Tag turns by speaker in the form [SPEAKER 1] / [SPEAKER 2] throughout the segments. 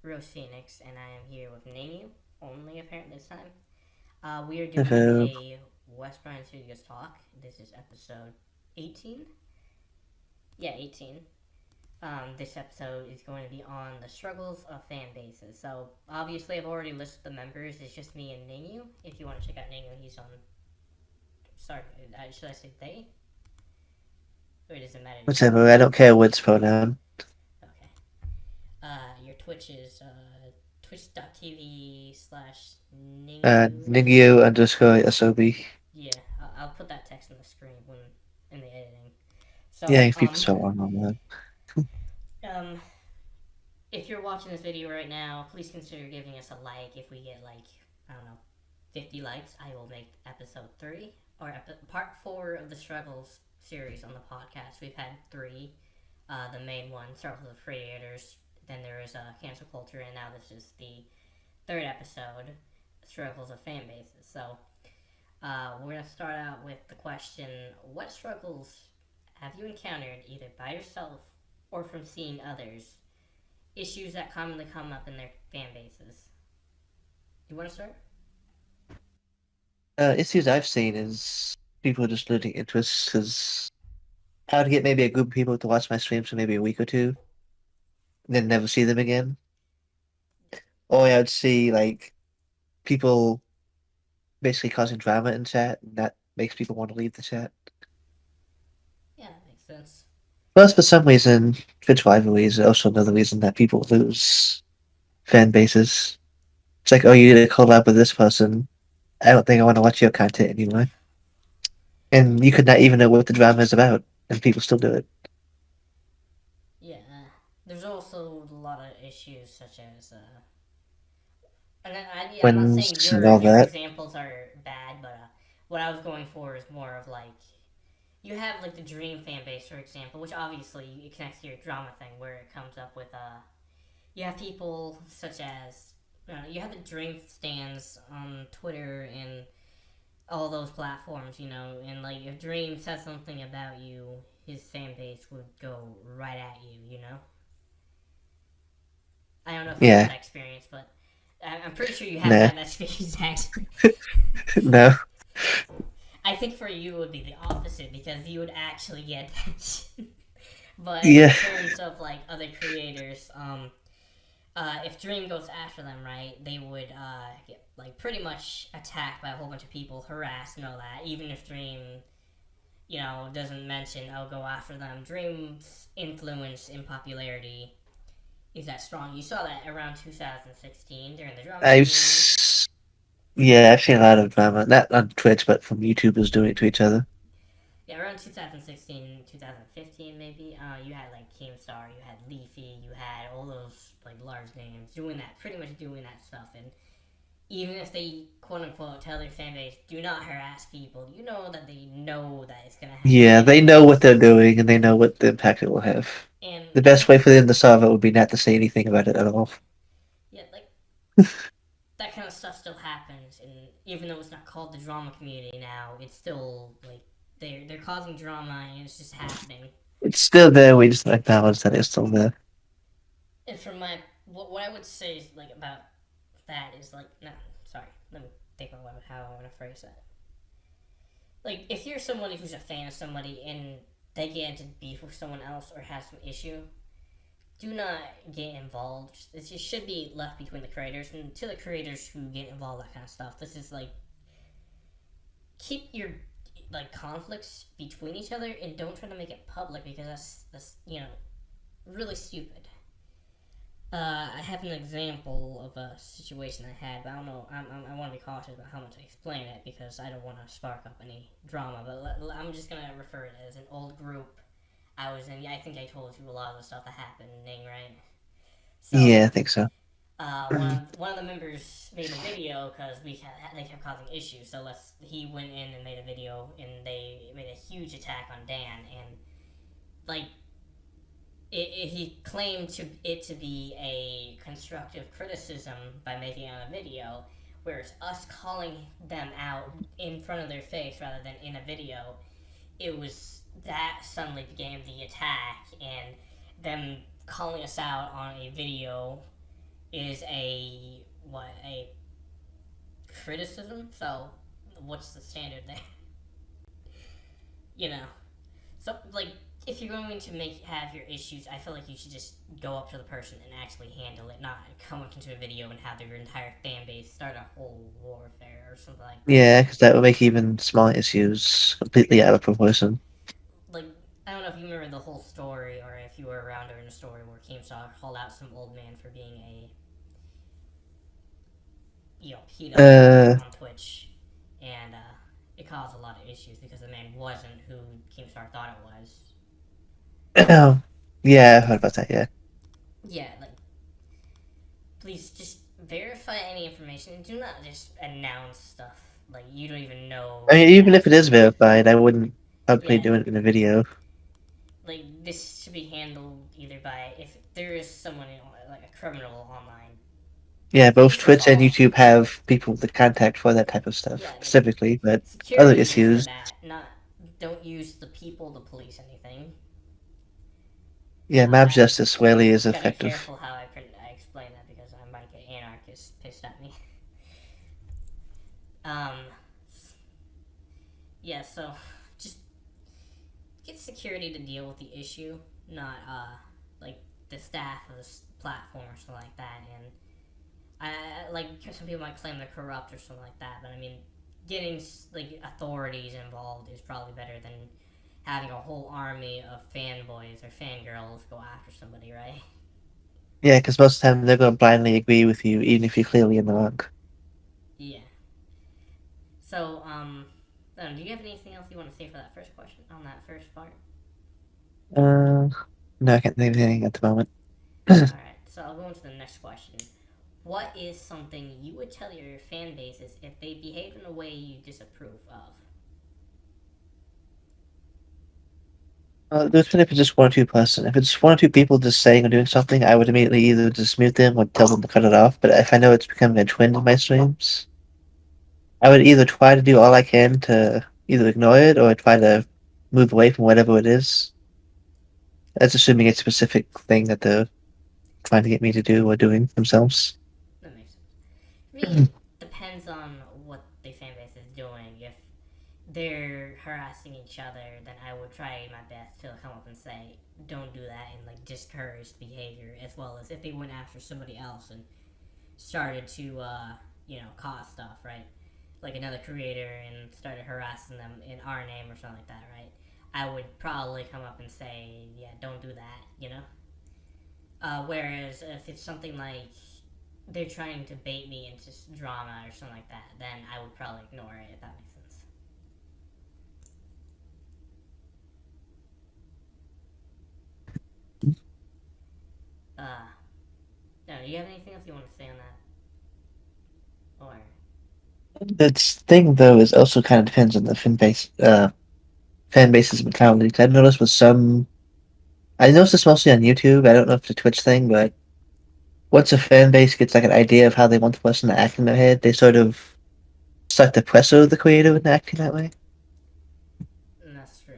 [SPEAKER 1] Rose Phoenix, and I am here with Nanu, only apparently this time. We are doing
[SPEAKER 2] Uh,
[SPEAKER 1] a Wesbrine Studios Talk. This is episode 18. Yeah, 18. This episode is going to be on the struggles of fan bases. So, obviously, I've already listed the members. It's just me and Nanu. If you want to check out Nanu, he's on. Sorry, should I say they? Or does it matter to you?
[SPEAKER 2] Whatever, I don't care which pronoun.
[SPEAKER 1] Okay. Your Twitch is twitch.tv / Nanu.
[SPEAKER 2] Ningyu underscore SOB.
[SPEAKER 1] Yeah, I'll put that text on the screen when in the editing.
[SPEAKER 2] Yeah,
[SPEAKER 1] So,
[SPEAKER 2] if people so on that.
[SPEAKER 1] um, if you're watching this video right now, please consider giving us a like. If we get like, I don't know, 50 likes, I will make episode 3 or part 4 of the struggles series on the podcast. We've had 3. The main one, struggles of creators. Then there is cancel culture, and now this is the 3rd episode, struggles of fan bases. So we're going to start out with the question: what struggles have you encountered either by yourself or from seeing others? Issues that commonly come up in their fan bases. You want to start?
[SPEAKER 2] Issues I've seen is people just losing interest because I would get maybe a group of people to watch my streams for maybe a week or two, then never see them again. Or I would see like people basically causing drama in chat, and that makes people want to leave the chat.
[SPEAKER 1] Yeah, that makes sense.
[SPEAKER 2] Plus, for some reason, Twitch rivalries are also another reason that people lose fan bases. It's like, oh, you did a collab with this person. I don't think I want to watch your content anymore. And you could not even know what the drama is about, and people still do it.
[SPEAKER 1] Yeah, there's also a lot of issues such as, I'm not saying
[SPEAKER 2] Twins and all
[SPEAKER 1] your
[SPEAKER 2] that.
[SPEAKER 1] examples are bad, but what I was going for is more of like you have like the Dream fan base, for example, which obviously it connects to your drama thing, where it comes up with you have people such as you have the Dream stands on Twitter and all those platforms, and like if Dream says something about you, his fan base would go right at you, I don't know if you've had
[SPEAKER 2] Yeah,
[SPEAKER 1] that experience, but I'm pretty sure you haven't
[SPEAKER 2] nah,
[SPEAKER 1] had that experience actually.
[SPEAKER 2] no,
[SPEAKER 1] I think for you it would be the opposite because you would actually get attention. But in
[SPEAKER 2] yeah,
[SPEAKER 1] terms of like other creators, if Dream goes after them, right, they would get like pretty much attacked by a whole bunch of people, harassed and all that. Even if Dream, doesn't mention, "Oh, go after them." Dream's influence in popularity is that strong. You saw that around 2016 during the drama
[SPEAKER 2] I've,
[SPEAKER 1] community.
[SPEAKER 2] s- yeah, I've seen a lot of drama, not on Twitch, but from YouTubers doing it to each other.
[SPEAKER 1] Yeah, around 2016, 2015 maybe. You had like Keemstar, you had Leafy, you had all those like large names doing that, pretty much doing that stuff. And even if they quote unquote tell their fan base, do not harass people, you know that they know that it's gonna
[SPEAKER 2] Yeah,
[SPEAKER 1] get
[SPEAKER 2] they know what
[SPEAKER 1] harassed.
[SPEAKER 2] they're doing, and they know what the impact it will have.
[SPEAKER 1] And
[SPEAKER 2] The
[SPEAKER 1] I
[SPEAKER 2] best way for them to solve it would be not to say anything about it at all.
[SPEAKER 1] yeah, like that kind of stuff still happens, and even though it's not called the drama community now, it's still like they're causing drama and it's just happening.
[SPEAKER 2] It's still there, we just acknowledge that it's still there.
[SPEAKER 1] And from my what I would say is like about that is like no, sorry, let me think about how I want to phrase that. Like if you're somebody who's a fan of somebody and they get into beef with someone else or has some issue, do not get involved. It should be left between the creators, and to the creators who get involved that kind of stuff. This is like keep your like conflicts between each other and don't try to make it public because that's really stupid. I have an example of a situation I had, but I don't know. I want to be cautious about how much I explain it because I don't want to spark up any drama. But I'm just gonna refer it as an old group I was in. I think I told you a lot of the stuff that happened, right?
[SPEAKER 2] Yeah, I
[SPEAKER 1] So
[SPEAKER 2] think so.
[SPEAKER 1] one of the members made a video because they kept causing issues. So he went in and made a video, and they made a huge attack on Dan, and like he claimed it to be a constructive criticism by making it on a video, whereas us calling them out in front of their face rather than in a video, it was that suddenly became the attack, and them calling us out on a video is a what a criticism. So what's the standard there? You know. So like if you're going to make have your issues, I feel like you should just go up to the person and actually handle it, not come up into a video and have your entire fan base start a whole warfare or something like that.
[SPEAKER 2] Yeah, because that would make even small issues completely out of proportion.
[SPEAKER 1] Like I don't know if you remember the whole story or if you were around during the story where Keemstar called out some old man for being a pedophile
[SPEAKER 2] Uh,
[SPEAKER 1] on Twitch, and it caused a lot of issues because the man wasn't who Keemstar thought it was.
[SPEAKER 2] yeah, I heard about that. Yeah,
[SPEAKER 1] Yeah, like please just verify any information and do not just announce stuff like you don't even know
[SPEAKER 2] I mean,
[SPEAKER 1] the
[SPEAKER 2] even if it
[SPEAKER 1] actual
[SPEAKER 2] is
[SPEAKER 1] person.
[SPEAKER 2] verified, I wouldn't probably
[SPEAKER 1] Yeah,
[SPEAKER 2] do it in a video.
[SPEAKER 1] like this should be handled either by if there is someone like a criminal online.
[SPEAKER 2] Yeah, both
[SPEAKER 1] Please
[SPEAKER 2] Twitch and
[SPEAKER 1] call.
[SPEAKER 2] YouTube have people to contact for that type of
[SPEAKER 1] Yeah,
[SPEAKER 2] stuff
[SPEAKER 1] like
[SPEAKER 2] specifically, but other
[SPEAKER 1] security is for
[SPEAKER 2] issues,
[SPEAKER 1] that. Not don't use the people to police anything.
[SPEAKER 2] yeah, mob justice rarely is
[SPEAKER 1] Gotta be
[SPEAKER 2] effective.
[SPEAKER 1] careful how I explain that because I might get anarchists pissed at me. Um, yeah, so just get security to deal with the issue, not like the staff of the platform or something like that. And like some people might claim they're corrupt or something like that, but I mean, getting like authorities involved is probably better than having a whole army of fanboys or fangirls go after somebody, right?
[SPEAKER 2] Yeah, because most of the time they're going to blindly agree with you, even if you're clearly in the wrong.
[SPEAKER 1] Yeah. So, do you have anything else you want to say for that first question on that first part?
[SPEAKER 2] Uh, no, I can't think of anything at the moment.
[SPEAKER 1] All right. So I'll go into the next question. What is something you would tell your fan bases if they behave in a way you disapprove of?
[SPEAKER 2] Depending if it's just one or two person. If it's one or two people just saying or doing something, I would immediately either just mute them or tell them to cut it off. But if I know it's becoming a trend in my streams, I would either try to do all I can to either ignore it or try to move away from whatever it is. That's assuming it's a specific thing that they're trying to get me to do or doing themselves.
[SPEAKER 1] That makes sense. For me, it depends on what the fan base is doing. If they're harassing each other, then I would try my best to come up and say, "Don't do that," and like discourage the behavior. As well as if they went after somebody else and started to, cause stuff, right? Like another creator and started harassing them in our name or something like that, right? I would probably come up and say, "Yeah, don't do that," you know. Whereas if it's something like they're trying to bait me into drama or something like that, then I would probably ignore it if that makes sense. Uh, no, do you have anything else you want to say on that? Or
[SPEAKER 2] Its thing though is also kind of depends on the fan base's mentality. 'Cause I've noticed with some, I noticed this mostly on YouTube. I don't know if it's a Twitch thing, but once a fan base gets like an idea of how they want the person to act in their head, they sort of start to pressure the creator into acting that way.
[SPEAKER 1] that's true.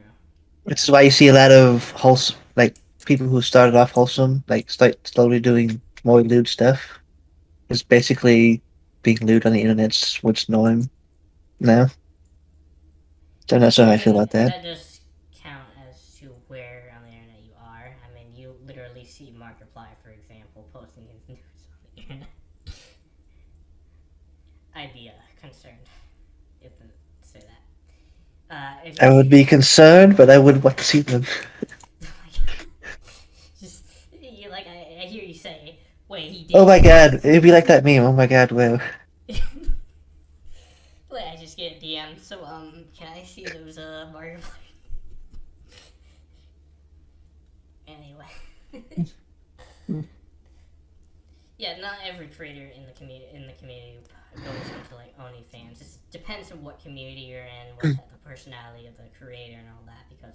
[SPEAKER 2] Which
[SPEAKER 1] Yeah.
[SPEAKER 2] is why you see a lot of wholesome, like people who started off wholesome, like start slowly doing more lewd stuff. Is basically being lewd on the internet's what's norm now. So I'm not sure
[SPEAKER 1] Yeah,
[SPEAKER 2] how
[SPEAKER 1] I
[SPEAKER 2] I feel
[SPEAKER 1] mean
[SPEAKER 2] about that.
[SPEAKER 1] that does count as to where on the internet you are. I mean, you literally see Markiplier, for example, posting his news on the internet. I'd be concerned if say that. If
[SPEAKER 2] I would be concerned, but I would want to see them.
[SPEAKER 1] just you like I hear you say, wait, he
[SPEAKER 2] Oh
[SPEAKER 1] did
[SPEAKER 2] my
[SPEAKER 1] this.
[SPEAKER 2] god, it'd be like that meme. Oh my god, well,
[SPEAKER 1] Wait, I just get a DM. So can I see those Markiplier? Anyway. Yeah, not every creator in the community goes into like OnlyFans. It depends on what community you're in, what type of personality of the creator, and all that. Because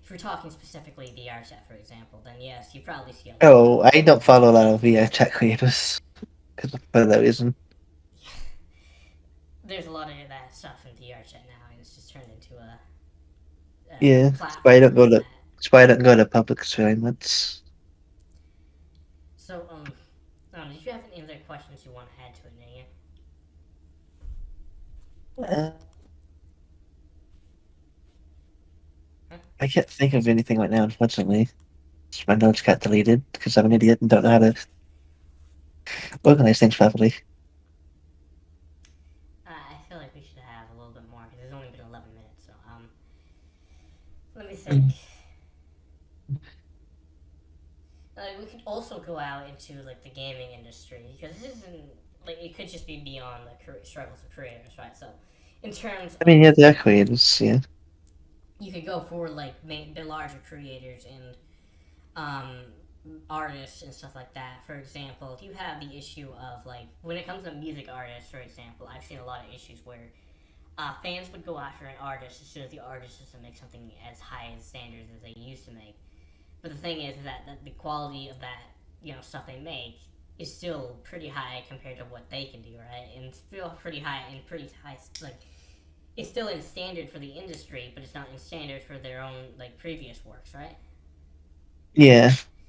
[SPEAKER 1] if you're talking specifically VR chat, for example, then yes, you probably see a lot of
[SPEAKER 2] oh, I don't follow a lot of VR chat creators for that reason.
[SPEAKER 1] there's a lot of that stuff in VR chat now, and it's just turned into
[SPEAKER 2] Yeah,
[SPEAKER 1] a
[SPEAKER 2] that's why I
[SPEAKER 1] platform
[SPEAKER 2] don't go
[SPEAKER 1] for
[SPEAKER 2] to.
[SPEAKER 1] that.
[SPEAKER 2] That's why I don't go to public streamers.
[SPEAKER 1] So I don't Did you have any other questions you want to add to it, Megan?
[SPEAKER 2] Uh,
[SPEAKER 1] Huh?
[SPEAKER 2] I can't think of anything right now, unfortunately. My notes got deleted because I'm an idiot and don't know how to organize things properly.
[SPEAKER 1] I feel like we should have a little bit more because it's only been 11 minutes. So let me think.
[SPEAKER 2] Mm.
[SPEAKER 1] We could also go out into like the gaming industry because this isn't like it could just be beyond the struggles of creators, right? So, in terms
[SPEAKER 2] I mean,
[SPEAKER 1] of
[SPEAKER 2] yeah, they're creators, yeah.
[SPEAKER 1] you could go for like the larger creators and um, artists and stuff like that. For example, if you have the issue of like when it comes to music artists, for example, I've seen a lot of issues where fans would go after an artist as soon as the artist doesn't make something as high as standards as they used to make. But the thing is that the quality of that stuff they make is still pretty high compared to what they can do, right? And still pretty high and pretty high like it's still in standard for the industry, but it's not in standard for their own like previous works, right?
[SPEAKER 2] Yeah. I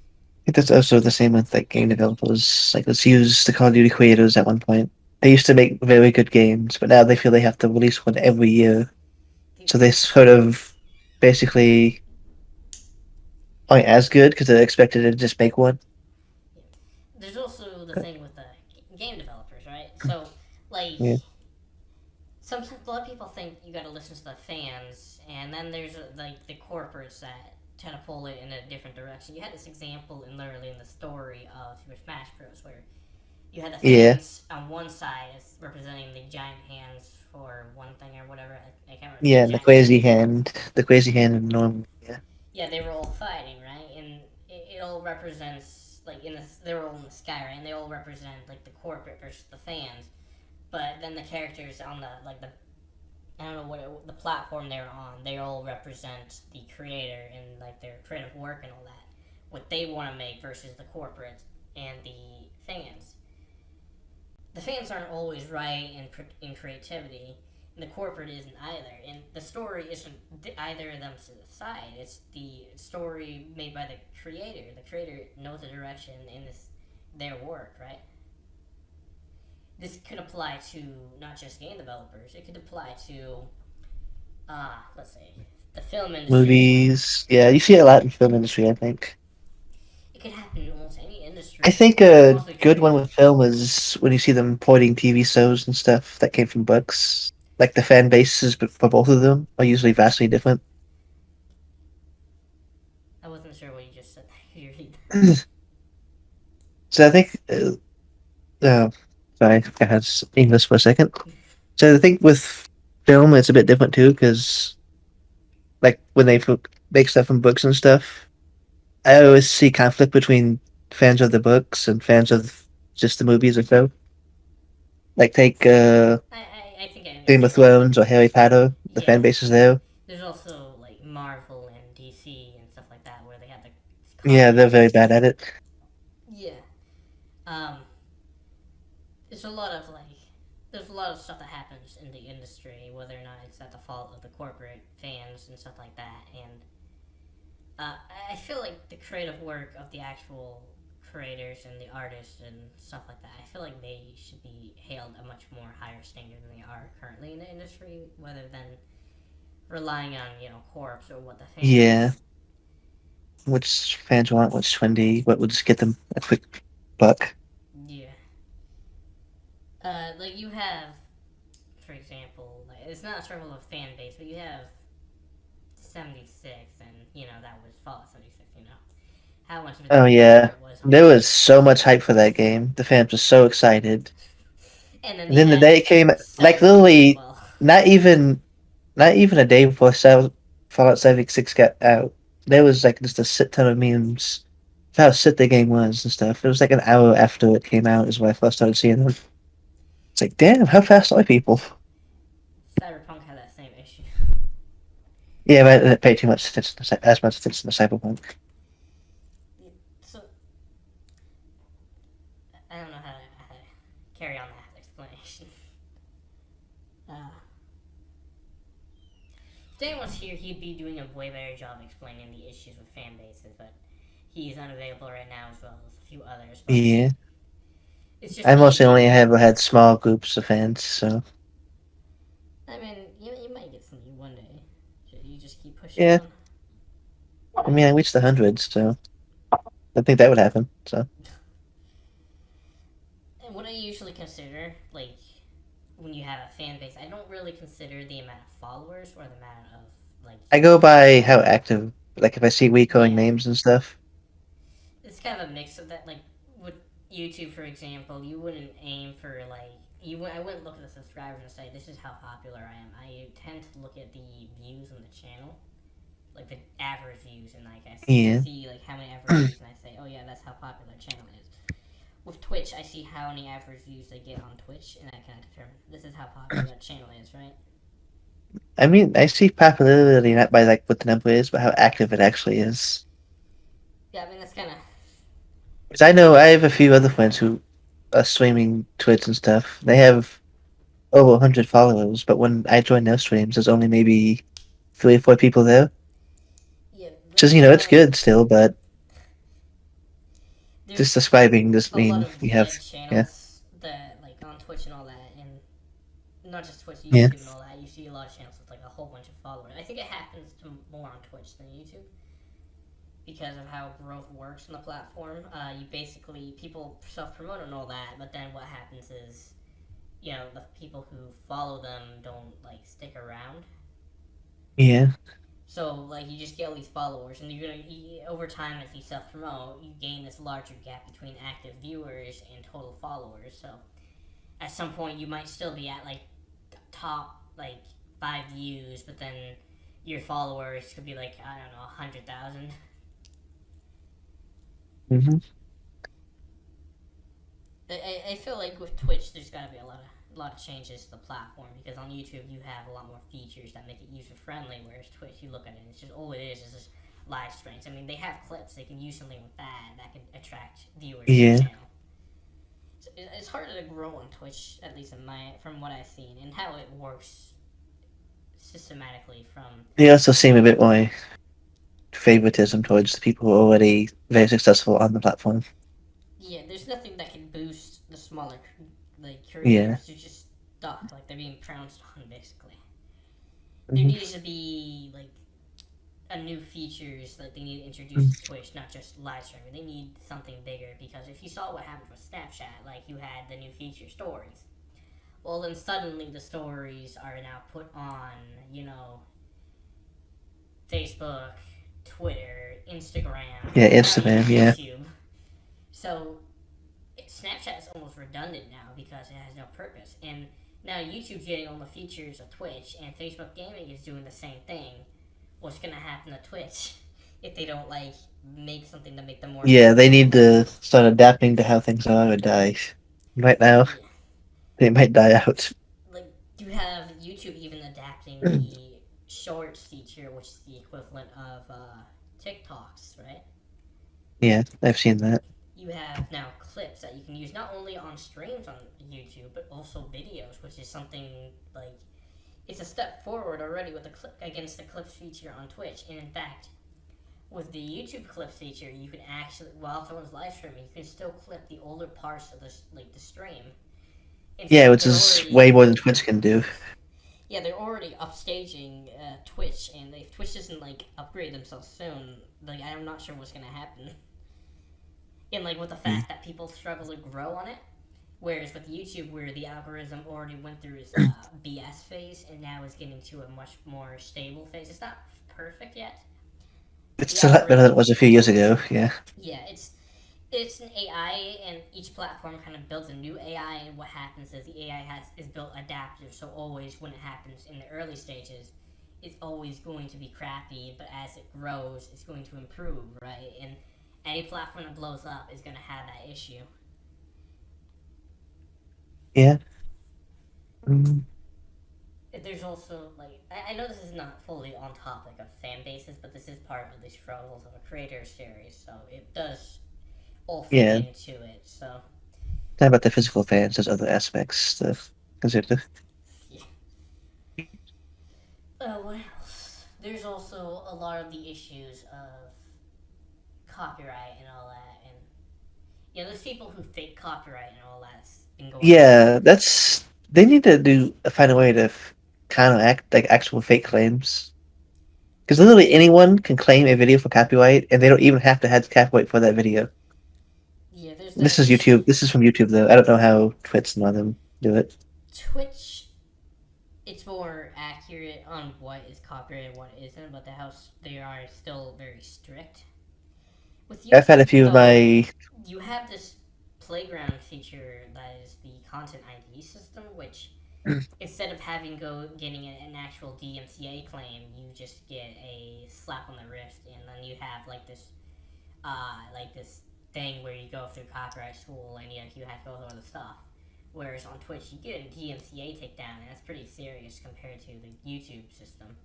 [SPEAKER 2] think that's also the same with like game developers. Like let's use the Call of Duty creators at one point. They used to make very good games, but now they feel they have to release one every year. So they sort of basically aren't as good because they're expected to just make one.
[SPEAKER 1] There's also the thing with the game developers, right? So like
[SPEAKER 2] Yeah.
[SPEAKER 1] sometimes a lot of people think you got to listen to the fans, and then there's like the corporates that try to pull it in a different direction. You had this example in literally in the story of Super Smash Bros. Where you had the
[SPEAKER 2] Yeah.
[SPEAKER 1] fans on one side as representing the giant hands for one thing or whatever. I can't remember
[SPEAKER 2] Yeah,
[SPEAKER 1] the
[SPEAKER 2] and
[SPEAKER 1] giant hand.
[SPEAKER 2] the crazy hand and normal. Yeah.
[SPEAKER 1] Yeah, they were all fighting, right? And it all represents like they were all in the sky, right? And they all represent like the corporate versus the fans. But then the characters on the like the I don't know the platform they're on. They all represent the creator and like their creative work and all that. What they want to make versus the corporate and the fans. The fans aren't always right in creativity, and the corporate isn't either. And the story isn't either of them to the side. It's the story made by the creator. The creator knows the direction in their work, right? This could apply to not just game developers. It could apply to let's say the film industry as well.
[SPEAKER 2] Movies. Yeah, you see it a lot in film industry, I think.
[SPEAKER 1] It could happen in almost any
[SPEAKER 2] I
[SPEAKER 1] industry,
[SPEAKER 2] think
[SPEAKER 1] but it's
[SPEAKER 2] a
[SPEAKER 1] mostly
[SPEAKER 2] good one
[SPEAKER 1] creative.
[SPEAKER 2] with film is when you see them porting TV shows and stuff that came from books. Like the fan bases for both of them are usually vastly different.
[SPEAKER 1] I wasn't sure what you just said. You read
[SPEAKER 2] So I think, sorry, I had English for a second. So I think with film, it's a bit different too, because like when they make stuff from books and stuff, I always see conflict between fans of the books and fans of just the movies or so. Like take
[SPEAKER 1] I think I
[SPEAKER 2] Game
[SPEAKER 1] get
[SPEAKER 2] of
[SPEAKER 1] what you mean.
[SPEAKER 2] Thrones or Harry Potter, the
[SPEAKER 1] Yeah,
[SPEAKER 2] fan bases there.
[SPEAKER 1] there's also like Marvel and DC and stuff like that where they have the
[SPEAKER 2] Yeah, they're
[SPEAKER 1] conflict.
[SPEAKER 2] very bad at it.
[SPEAKER 1] Yeah. Um, there's a lot of like there's a lot of stuff that happens in the industry, whether or not it's at the fault of the corporate fans and stuff like that. And uh, I feel like the creative work of the actual creators and the artists and stuff like that, I feel like they should be hailed a much more higher standard than they are currently in the industry, rather than relying on corps or what the fans
[SPEAKER 2] Yeah,
[SPEAKER 1] want.
[SPEAKER 2] which fans want, what's trendy, what would just get them a quick buck.
[SPEAKER 1] Yeah. Like you have, for example, like it's not a struggle of fan base, but you have 76, and that was Fallout 76. How much of a
[SPEAKER 2] Oh
[SPEAKER 1] disaster
[SPEAKER 2] yeah,
[SPEAKER 1] it was on
[SPEAKER 2] there was
[SPEAKER 1] launch,
[SPEAKER 2] so much hype for that game. The fans were so excited.
[SPEAKER 1] and then
[SPEAKER 2] And
[SPEAKER 1] you
[SPEAKER 2] then the
[SPEAKER 1] had
[SPEAKER 2] day it came, like
[SPEAKER 1] Cyberpunk as
[SPEAKER 2] literally,
[SPEAKER 1] well.
[SPEAKER 2] not even, not even a day before Fallout 76 got out, there was like just a shit ton of memes of how shit the game was and stuff. It was like an hour after it came out is when I first started seeing them. It's like, damn, how fast are people?
[SPEAKER 1] Cyberpunk had that same issue.
[SPEAKER 2] Yeah, but I didn't pay too much attention to as much attention to Cyberpunk.
[SPEAKER 1] So I don't know how to carry on that explanation. Uh, if Dan was here, he'd be doing a way better job explaining the issues with fan bases, but he's unavailable right now as well as a few others. But
[SPEAKER 2] Yeah.
[SPEAKER 1] It's just
[SPEAKER 2] I mostly
[SPEAKER 1] easier.
[SPEAKER 2] only have had small groups of fans, so
[SPEAKER 1] I mean, you might get something one day. You just keep pushing
[SPEAKER 2] yeah.
[SPEAKER 1] on.
[SPEAKER 2] I mean, I reached the hundreds, so I think that would happen. So
[SPEAKER 1] And what I usually consider, like, when you have a fan base, I don't really consider the amount of followers or the amount of, like,
[SPEAKER 2] I go by how active, like if I see recurring
[SPEAKER 1] yeah.
[SPEAKER 2] names and stuff.
[SPEAKER 1] It's kind of a mix of that. Like, with YouTube, for example, you wouldn't aim for, like, I wouldn't look at the subscribers and say, this is how popular I am. I tend to look at the views on the channel, like the average views, and like I
[SPEAKER 2] Yeah.
[SPEAKER 1] see like how many average views, and I say, oh yeah, that's how popular the channel is. With Twitch, I see how many average views they get on Twitch, and I can determine this is how popular that channel is, right?
[SPEAKER 2] I mean, I see popularity not by like what the number is, but how active it actually is.
[SPEAKER 1] Yeah, I mean that's kind of
[SPEAKER 2] Because I know I have a few other friends who are streaming Twitch and stuff. They have over 100 followers, but when I join their streams, there's only maybe 3 or 4 people there.
[SPEAKER 1] yeah.
[SPEAKER 2] Just, it's good still, but just
[SPEAKER 1] There's
[SPEAKER 2] describing doesn't
[SPEAKER 1] a lot
[SPEAKER 2] mean
[SPEAKER 1] of
[SPEAKER 2] you have,
[SPEAKER 1] dead
[SPEAKER 2] yeah,
[SPEAKER 1] channels that like on Twitch and all that, and not just Twitch,
[SPEAKER 2] yeah,
[SPEAKER 1] YouTube and all that. You see a lot of channels with like a whole bunch of followers. I think it happens to more on Twitch than YouTube because of how growth works on the platform. You basically people self promote and all that, but then what happens is the people who follow them don't like stick around.
[SPEAKER 2] yeah,
[SPEAKER 1] So like you just get all these followers, and over time as you self promote, you gain this larger gap between active viewers and total followers. So at some point you might still be at like top like 5 views, but then your followers could be like I don't know 100,000.
[SPEAKER 2] hmm
[SPEAKER 1] I feel like with Twitch there's got to be a lot of changes to the platform because on YouTube you have a lot more features that make it user friendly, whereas Twitch you look at it and it's just all it is just live streams. I mean they have clips, they can use something with that can attract viewers to the
[SPEAKER 2] yeah.
[SPEAKER 1] channel. It's harder to grow on Twitch, at least from what I've seen and how it works systematically from.
[SPEAKER 2] They also seem a bit more favoritism towards the people who are already very successful on the platform.
[SPEAKER 1] Yeah, there's nothing that can boost the smaller like
[SPEAKER 2] Yeah.
[SPEAKER 1] creators. They're just stuck, like they're being pounced on basically. There
[SPEAKER 2] hmm
[SPEAKER 1] needs to be like a new features that they need to introduce to Twitch, not just live streaming. They need something bigger because if you saw what happened with Snapchat, like you had the new feature stories. Well, then suddenly the stories are now put on, you know, Facebook, Twitter, Instagram,
[SPEAKER 2] Yeah,
[SPEAKER 1] and now even
[SPEAKER 2] Instagram, yeah.
[SPEAKER 1] YouTube. So Snapchat is almost redundant now because it has no purpose. And now YouTube's getting all the features of Twitch, and Facebook Gaming is doing the same thing. What's gonna happen to Twitch if they don't like make something to make them more
[SPEAKER 2] Yeah, they
[SPEAKER 1] visible?
[SPEAKER 2] need to start adapting to how things are or die. Right now,
[SPEAKER 1] Yeah,
[SPEAKER 2] they might die out.
[SPEAKER 1] like you have YouTube even adapting the Shorts feature, which is the equivalent of TikToks, right?
[SPEAKER 2] Yeah, I've seen that.
[SPEAKER 1] You have now clips that you can use not only on streams on YouTube but also videos, which is something like it's a step forward already with the clip against the clips feature on Twitch. And in fact, with the YouTube clips feature, you can actually while someone's live streaming, you can still clip the older parts of the stream. And
[SPEAKER 2] Yeah,
[SPEAKER 1] so
[SPEAKER 2] which
[SPEAKER 1] they're
[SPEAKER 2] is
[SPEAKER 1] already
[SPEAKER 2] way more than Twitch can do.
[SPEAKER 1] yeah they're already upstaging Twitch, and if Twitch doesn't like upgrade themselves soon, like I'm not sure what's gonna happen. And like with the
[SPEAKER 2] Mm.
[SPEAKER 1] fact that people struggle to grow on it, whereas with YouTube, where the algorithm already went through its BS phase and now is getting to a much more stable phase. It's not perfect yet. The
[SPEAKER 2] It's a lot better than it
[SPEAKER 1] algorithm,
[SPEAKER 2] was a few years ago. Yeah.
[SPEAKER 1] yeah, it's an AI, and each platform kind of builds a new AI. And what happens is the AI is built adaptive, so always when it happens in the early stages, it's always going to be crappy. But as it grows, it's going to improve, right? And any platform that blows up is going to have that issue.
[SPEAKER 2] Yeah. Mm,
[SPEAKER 1] There's also like I know this is not fully on topic of fan bases, but this is part of the struggles of a creator series, so it does all fit
[SPEAKER 2] yeah.
[SPEAKER 1] into it. So
[SPEAKER 2] Not about the physical fans, there's other aspects to consider.
[SPEAKER 1] yeah. What else? There's also a lot of the issues of copyright and all that, and There's people who fake copyright and all that's been going on.
[SPEAKER 2] Yeah, that's they need to do find a way to counteract like actual fake claims. Because literally anyone can claim a video for copyright, and they don't even have to have copyright for that video.
[SPEAKER 1] Yeah, there's that
[SPEAKER 2] This is
[SPEAKER 1] issue.
[SPEAKER 2] YouTube. This is from YouTube though. I don't know how Twitch and all them do it.
[SPEAKER 1] Twitch, it's more accurate on what is copyrighted and what isn't, but the house they are still very strict. With
[SPEAKER 2] I've had a
[SPEAKER 1] YouTube
[SPEAKER 2] few of
[SPEAKER 1] though,
[SPEAKER 2] my
[SPEAKER 1] you have this playground feature that is the content ID system, which instead of having getting an actual DMCA claim, you just get a slap on the wrist, and then you have like this thing where you go through copyright school and you have to go through all the stuff. Whereas on Twitch, you get a DMCA takedown, and that's pretty serious compared to the YouTube system.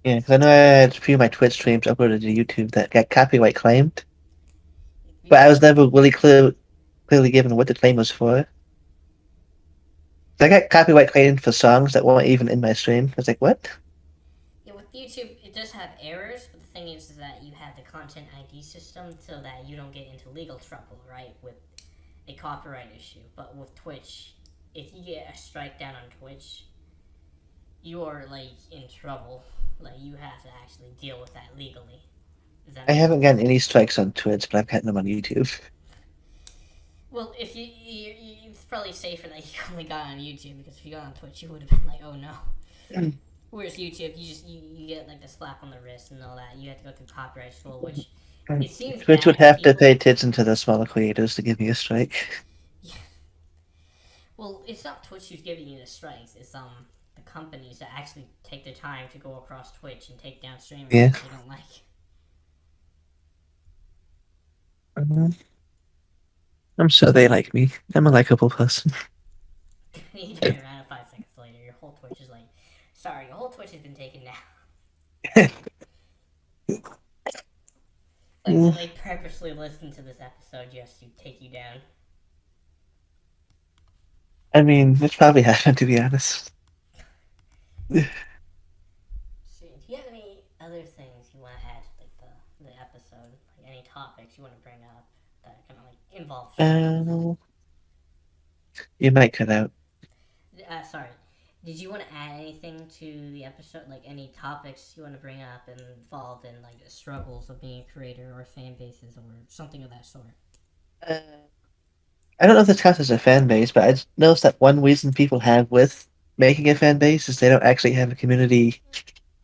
[SPEAKER 2] yeah, because I know I had a few of my Twitch streams uploaded to YouTube that got copyright claimed, but I was never really clearly given what the claim was for. I got copyright claimed for songs that weren't even in my stream. I was like, what?
[SPEAKER 1] Yeah, with YouTube, it does have errors, but the thing is that you have the content ID system so that you don't get into legal trouble, right, with a copyright issue. But with Twitch, if you get a strike down on Twitch, you are like in trouble. Like you have to actually deal with that legally. Does that
[SPEAKER 2] I
[SPEAKER 1] make
[SPEAKER 2] haven't
[SPEAKER 1] sense?
[SPEAKER 2] gotten any strikes on Twitch, but I've gotten them on YouTube.
[SPEAKER 1] Well, if it's probably safer that you only got on YouTube because if you got on Twitch, you would have been like, oh no. Whereas YouTube, you get like the slap on the wrist and all that. You have to go through copyright school, which it seems
[SPEAKER 2] Twitch would
[SPEAKER 1] bad for
[SPEAKER 2] have to pay
[SPEAKER 1] people.
[SPEAKER 2] attention to the smaller creators to give me a strike.
[SPEAKER 1] Yeah. Well, it's not Twitch who's giving you the strikes. It's the companies that actually take the time to go across Twitch and take down streamers
[SPEAKER 2] Yeah.
[SPEAKER 1] that they don't like.
[SPEAKER 2] Mhm. I'm sure they like me. I'm a likable person.
[SPEAKER 1] You turn around and 5 seconds later, your whole Twitch is like, sorry, your whole Twitch has been taken down. Like
[SPEAKER 2] Mm,
[SPEAKER 1] they purposely listen to this episode just to take you down.
[SPEAKER 2] I mean, it's probably happened to be honest.
[SPEAKER 1] So, do you have any other things you want to add to like the episode? Like any topics you want to bring up that kind of like involve streaming?
[SPEAKER 2] Uh, you might cut out.
[SPEAKER 1] Sorry. Did you want to add anything to the episode? Like any topics you want to bring up and involved in like the struggles of being a creator or fan bases or something of that sort?
[SPEAKER 2] Uh, I don't know if this counts as a fan base, but I just noticed that one reason people have with making a fan base is they don't actually have a community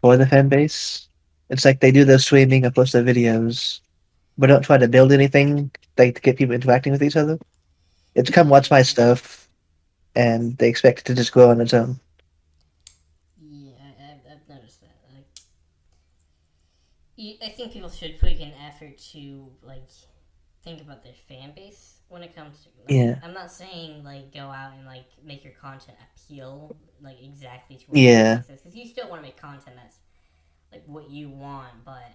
[SPEAKER 2] for the fan base. It's like they do their streaming or post their videos, but don't try to build anything like to get people interacting with each other. It's come watch my
[SPEAKER 1] Yeah,
[SPEAKER 2] stuff, and they expect it to just grow on its own.
[SPEAKER 1] yeah, I've noticed that. Like, I think people should put an effort to like think about their fan base when it comes to like.
[SPEAKER 2] Yeah,
[SPEAKER 1] I'm not saying like go out and like make your content appeal like exactly to what your fan
[SPEAKER 2] yeah,
[SPEAKER 1] base is because you still want to make content that's like what you want, but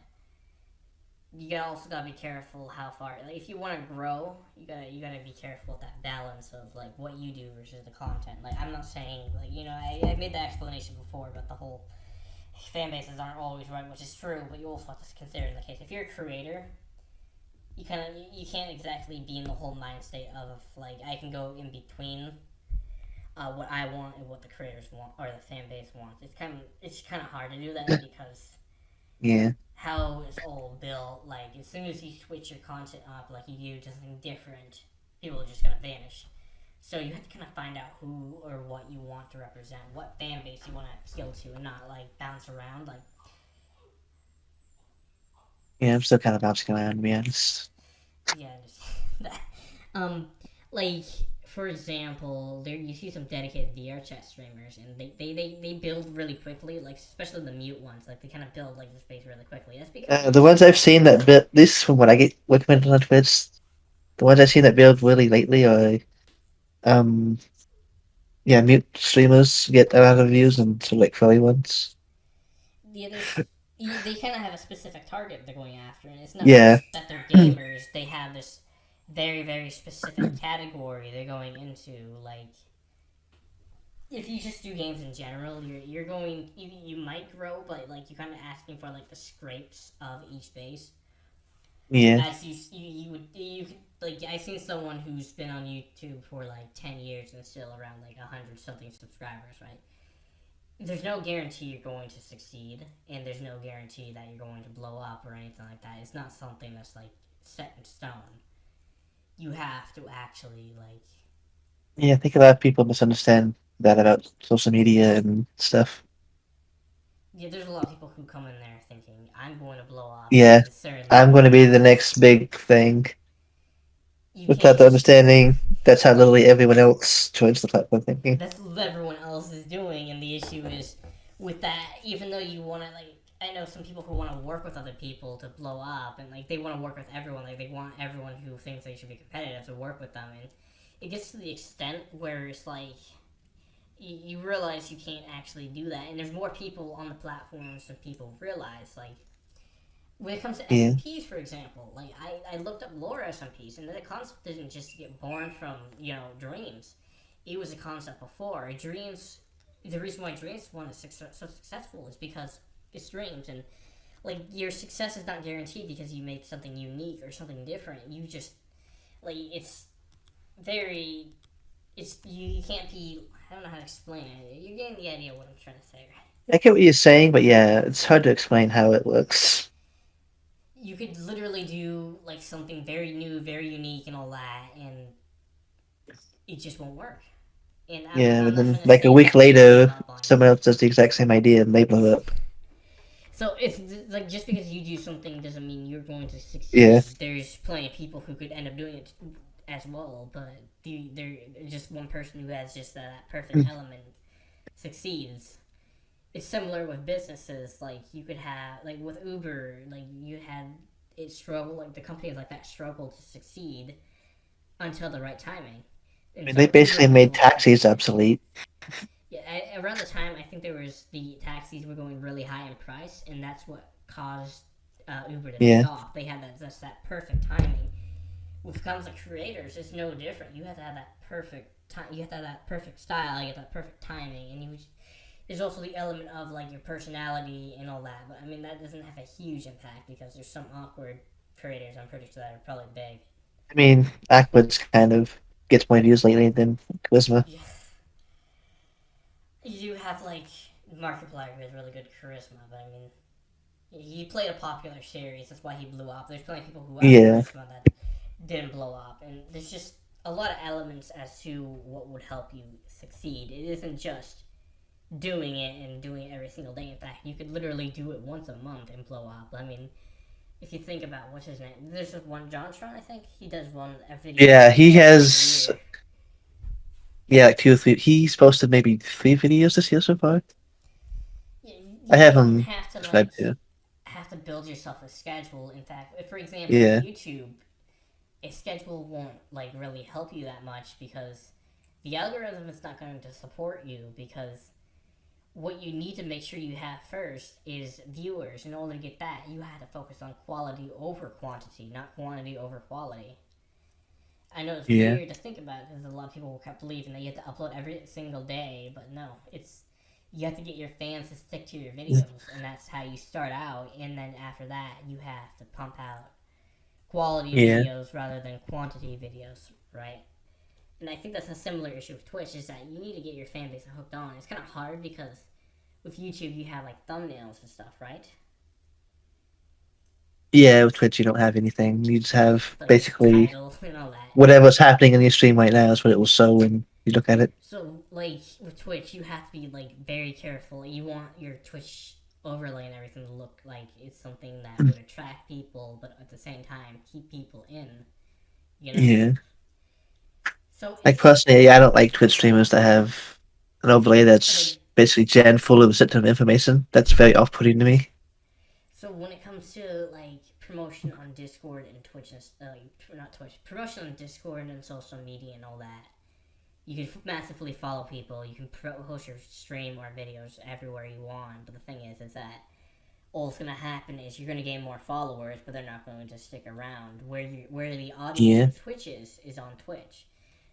[SPEAKER 1] you gotta also gotta be careful how far. Like if you want to grow, you gotta be careful with that balance of like what you do versus the content. Like I'm not saying like I made that explanation before about the whole fan bases aren't always right, which is true, but you also have to consider in the case if you're a creator, you can't exactly be in the whole mind state of like I can go in between what I want and what the creators want or the fan base wants. It's kind of hard to do that because
[SPEAKER 2] yeah,
[SPEAKER 1] how it's all built. Like as soon as you switch your content up, like you do something different, people are just gonna vanish. So you have to kind of find out who or what you want to represent, what fan base you want to appeal to, and not like bounce around. Like
[SPEAKER 2] yeah. I'm still kind of bouncing around, to be honest.
[SPEAKER 1] yeah, just that. Um, like for example, there you see some dedicated VR chat streamers, and they build really quickly. Like especially the mute ones, like they kind of build like the space really quickly. That's because they
[SPEAKER 2] The
[SPEAKER 1] just
[SPEAKER 2] ones I've seen that build this from what I get recommended on Twitch, the ones I've seen that build really lately are um yeah, mute streamers get a lot of views and some like furry ones.
[SPEAKER 1] yeah, they kind of have a specific target they're going after, and it's not
[SPEAKER 2] Yeah.
[SPEAKER 1] just that they're gamers. They have this very specific category they're going into. Like if you just do games in general, you're going you might grow, but like you're kind of asking for like the scrapes of each base.
[SPEAKER 2] Yeah.
[SPEAKER 1] As you could, like, I seen someone who's been on YouTube for like 10 years and still around like 100 something subscribers, right? There's no guarantee you're going to succeed, and there's no guarantee that you're going to blow up or anything like that. It's not something that's like set in stone. You have to actually like,
[SPEAKER 2] Yeah, I think a lot of people misunderstand that about social media and stuff.
[SPEAKER 1] yeah. There's a lot of people who come in there thinking I'm going to blow up at
[SPEAKER 2] Yeah,
[SPEAKER 1] a certain
[SPEAKER 2] I'm
[SPEAKER 1] level,
[SPEAKER 2] going to
[SPEAKER 1] and
[SPEAKER 2] be the
[SPEAKER 1] that's
[SPEAKER 2] next big thing
[SPEAKER 1] you can't
[SPEAKER 2] without the
[SPEAKER 1] just.
[SPEAKER 2] understanding that's how literally everyone else joins the platform thinking.
[SPEAKER 1] That's what everyone else is doing, and the issue is with that. Even though you want to like, I know some people who want to work with other people to blow up, and like they want to work with everyone. Like they want everyone who thinks they should be competitive to work with them, and it gets to the extent where it's like you realize you can't actually do that, and there's more people on the platforms than people realize. Like when it comes to
[SPEAKER 2] Yeah,
[SPEAKER 1] SMPs, for example, like I looked up lore SMPs, and the concept didn't just get born from dreams. It was a concept before dreams. The reason why dreams one is so successful is because it's dreams, and like your success is not guaranteed because you make something unique or something different. You just like it's very you can't be. I don't know how to explain it. You're getting the idea of what I'm trying to say, right?
[SPEAKER 2] I get what you're saying, but yeah, it's hard to explain how it works.
[SPEAKER 1] You could literally do like something very new, very unique, and all that, and it just won't work. And
[SPEAKER 2] Yeah,
[SPEAKER 1] I'm
[SPEAKER 2] but
[SPEAKER 1] not
[SPEAKER 2] then
[SPEAKER 1] trying to
[SPEAKER 2] like a
[SPEAKER 1] say
[SPEAKER 2] week
[SPEAKER 1] that they gave
[SPEAKER 2] later,
[SPEAKER 1] up on you.
[SPEAKER 2] someone else does the exact same idea and they blow up.
[SPEAKER 1] So it's like just because you do something doesn't mean you're going to
[SPEAKER 2] Yeah.
[SPEAKER 1] succeed. There's plenty of people who could end up doing it as well, but they're just one person who has just that perfect element succeeds. It's similar with businesses. Like you could have like with Uber, like you had it struggle like the companies like that struggle to succeed until the right timing.
[SPEAKER 2] I
[SPEAKER 1] And
[SPEAKER 2] mean, they
[SPEAKER 1] so Uber
[SPEAKER 2] basically made
[SPEAKER 1] eventually took
[SPEAKER 2] taxis
[SPEAKER 1] off.
[SPEAKER 2] obsolete.
[SPEAKER 1] Yeah, around the time I think there was the taxis were going really high in price, and that's what caused Uber to take
[SPEAKER 2] Yeah.
[SPEAKER 1] off. They had that perfect timing. When it comes to creators, it's no different. You have to have that perfect time. You have to have that perfect style. You have that perfect timing, and there's also the element of like your personality and all that. But I mean that doesn't have a huge impact because there's some awkward creators. I'm pretty sure that are probably big.
[SPEAKER 2] I mean, Aqua's kind of gets more views lately than Charisma.
[SPEAKER 1] Yeah, you have like Markiplier who has really good charisma, but I mean he played a popular series. That's why he blew up. There's plenty of people who have
[SPEAKER 2] Yeah.
[SPEAKER 1] charisma that didn't blow up, and there's just a lot of elements as to what would help you succeed. It isn't just doing it and doing it every single day. In fact, you could literally do it once a month and blow up. I mean, if you think about what's his name, there's this one JonTron. I think he does a video
[SPEAKER 2] Yeah, he
[SPEAKER 1] every
[SPEAKER 2] has
[SPEAKER 1] year.
[SPEAKER 2] yeah, like two or three. He's posted maybe 3 videos this year so far. I
[SPEAKER 1] You
[SPEAKER 2] have
[SPEAKER 1] don't
[SPEAKER 2] him
[SPEAKER 1] have to like
[SPEAKER 2] subscribed to.
[SPEAKER 1] have to build yourself a schedule. In fact, if, for example, with
[SPEAKER 2] Yeah.
[SPEAKER 1] YouTube, a schedule won't like really help you that much because the algorithm is not going to support you because what you need to make sure you have first is viewers. In order to get that, you have to focus on quality over quantity, not quantity over quality. I know it's
[SPEAKER 2] Yeah.
[SPEAKER 1] weird to think about because a lot of people kept believing that you have to upload every single day, but no, it's you have to get your fans to stick to your videos, and that's how you start out. And then after that, you have to pump out quality
[SPEAKER 2] Yeah.
[SPEAKER 1] videos rather than quantity videos, right? And I think that's a similar issue with Twitch is that you need to get your fan base hooked on. It's kind of hard because with YouTube you have like thumbnails and stuff, right?
[SPEAKER 2] Yeah, with Twitch you don't have anything. You just have
[SPEAKER 1] Like
[SPEAKER 2] basically
[SPEAKER 1] title and all that.
[SPEAKER 2] whatever's happening in your stream right now is what it will show when you look at it.
[SPEAKER 1] So like with Twitch, you have to be like very careful. You want your Twitch overlay and everything to look like it's something that would attract people, but at the same time keep people in. You know.
[SPEAKER 2] Yeah.
[SPEAKER 1] So
[SPEAKER 2] Like
[SPEAKER 1] it's
[SPEAKER 2] personally, I don't like Twitch streamers that have an overlay
[SPEAKER 1] like
[SPEAKER 2] that's basically gen full of sensitive information. That's very off-putting to me.
[SPEAKER 1] so when it comes to like promotion on Discord and Twitch and not Twitch, promotion on Discord and social media and all that, you can massively follow people. You can host your stream or videos everywhere you want. But the thing is that all that's gonna happen is you're gonna gain more followers, but they're not going to stick around. Where the audience
[SPEAKER 2] Yeah.
[SPEAKER 1] for Twitch is on Twitch.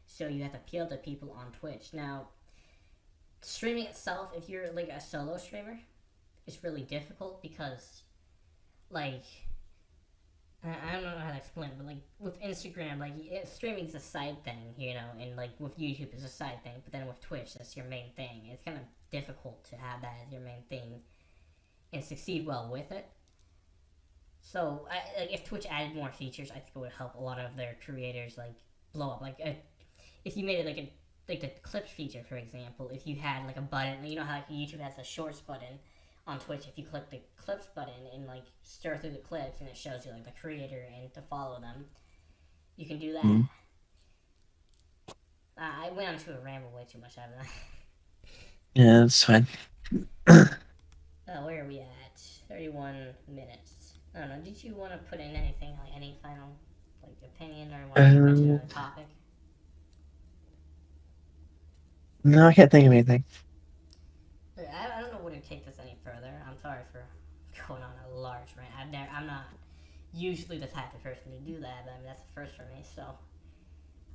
[SPEAKER 1] So you have to appeal to people on Twitch. Now, streaming itself, if you're like a solo streamer, it's really difficult because like I don't know explain, but like with Instagram, like streaming's a side thing, and like with YouTube is a side thing, but then with Twitch, that's your main thing. It's kind of difficult to have that as your main thing and succeed well with it. So, like, if Twitch added more features, I think it would help a lot of their creators like blow up. Like, if you made it like the clips feature, for example, if you had like a button, you know how like, YouTube has a shorts button on Twitch. If you click the clips button and like stir through the clips, and it shows you like the creator and to follow them, you can do that.
[SPEAKER 2] Mm-hmm.
[SPEAKER 1] I went on to a ramble way too much out of that.
[SPEAKER 2] Yeah, that's fine.
[SPEAKER 1] Where are we at? 31 minutes. I don't know. Did you want to put in anything, like any final like opinion, or want to mention
[SPEAKER 2] Um,
[SPEAKER 1] another topic?
[SPEAKER 2] no, I can't think of anything.
[SPEAKER 1] I don't know where to take this any further. I'm sorry for going on a large rant. I'm not usually the type of person to do that, but I mean that's the first for me. So,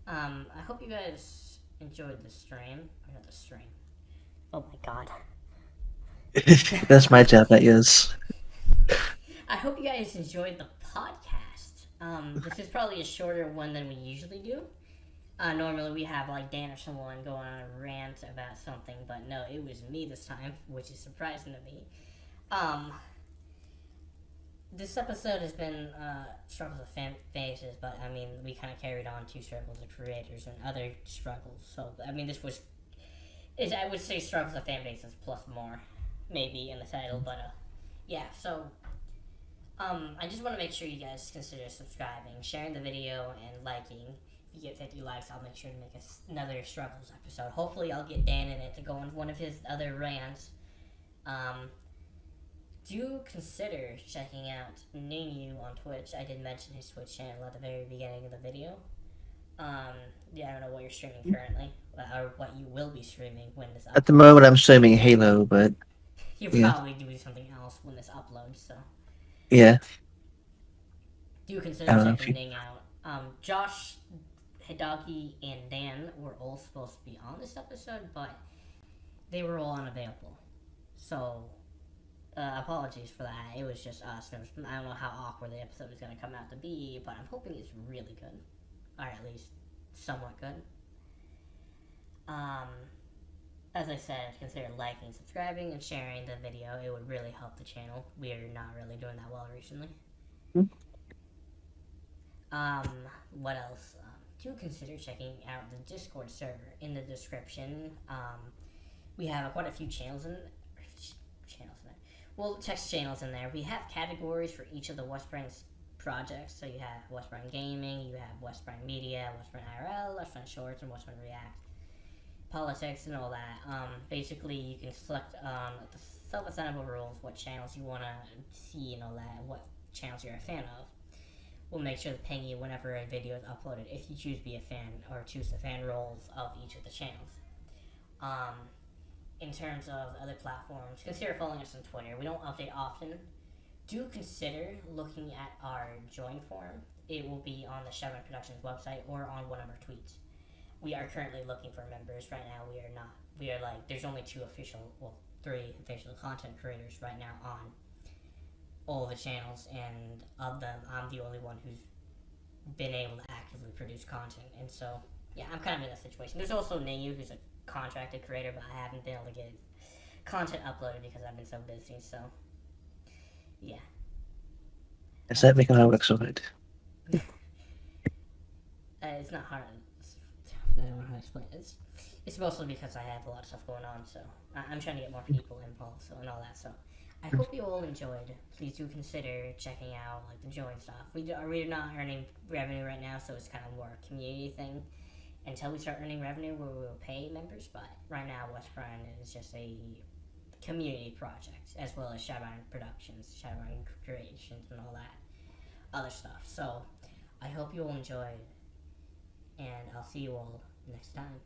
[SPEAKER 1] I hope you guys enjoyed the stream. Or not the stream. Oh my god.
[SPEAKER 2] That's my job, that is.
[SPEAKER 1] I hope you guys enjoyed the podcast. This is probably a shorter one than we usually do. Normally we have like Dan or someone go on a rant about something, but no, it was me this time, which is surprising to me. This episode has been struggles of fan bases, but I mean we kind of carried on to struggles of creators and other struggles. So I mean this was, I would say struggles of fan bases plus more, maybe in the title, but yeah. So I just want to make sure you guys consider subscribing, sharing the video, and liking. If you get 50 likes, I'll make sure to make another struggles episode. Hopefully, I'll get Dan in it to go on one of his other rants. Do consider checking out Nunu on Twitch. I did mention his Twitch channel at the very beginning of the video. Yeah, I don't know what you're streaming currently, or what you will be streaming when this uploads.
[SPEAKER 2] At the moment, I'm streaming Halo, but
[SPEAKER 1] You're
[SPEAKER 2] yeah,
[SPEAKER 1] probably doing something else when this uploads, so
[SPEAKER 2] yeah.
[SPEAKER 1] do consider
[SPEAKER 2] I don't know if
[SPEAKER 1] checking
[SPEAKER 2] you.
[SPEAKER 1] Ning out. Josh, Hidaki, and Dan were all supposed to be on this episode, but they were all unavailable. So, apologies for that. It was just us. I don't know how awkward the episode is going to come out to be, but I'm hoping it's really good. Or at least somewhat good. As I said, consider liking, subscribing, and sharing the video. It would really help the channel. We are not really doing that well recently. What else? Do consider checking out the Discord server in the description. We have quite a few channels in there. Well, text channels in there. We have categories for each of the Wesbrine projects. So you have Wesbrine Gaming, you have Wesbrine Media, Wesbrine IRL, Wesbrine Shorts, and Wesbrine React. Politics and all that. Basically, you can select the self-assignable rules, what channels you want to see and all that, what channels you're a fan of. We'll make sure to ping you whenever a video is uploaded if you choose to be a fan or choose the fan roles of each of the channels. In terms of other platforms, consider following us on Twitter. We don't update often. Do consider looking at our join form. It will be on the Wesbrine Productions website or on one of our tweets. We are currently looking for members right now. We are not. We are like, there's only three official content creators right now on all the channels, and of them, I'm the only one who's been able to actively produce content. And so, yeah, I'm kind of in that situation. There's also Nayu, who's a contracted creator, but I haven't been able to get content uploaded because I've been so busy. So, yeah.
[SPEAKER 2] Is that making my work so hard?
[SPEAKER 1] It's not hard. I don't know how to explain it. It's mostly because I have a lot of stuff going on, so I'm trying to get more people involved, so and all that. So I hope you all enjoyed. Please do consider checking out like the join stuff. We're not earning revenue right now, so it's kind of more a community thing. Until we start earning revenue, we will pay members. But right now, Wesbrine is just a community project, as well as Wesbrine Productions, Wesbrine Creations, and all that other stuff. So I hope you all enjoyed, and I'll see you all next time.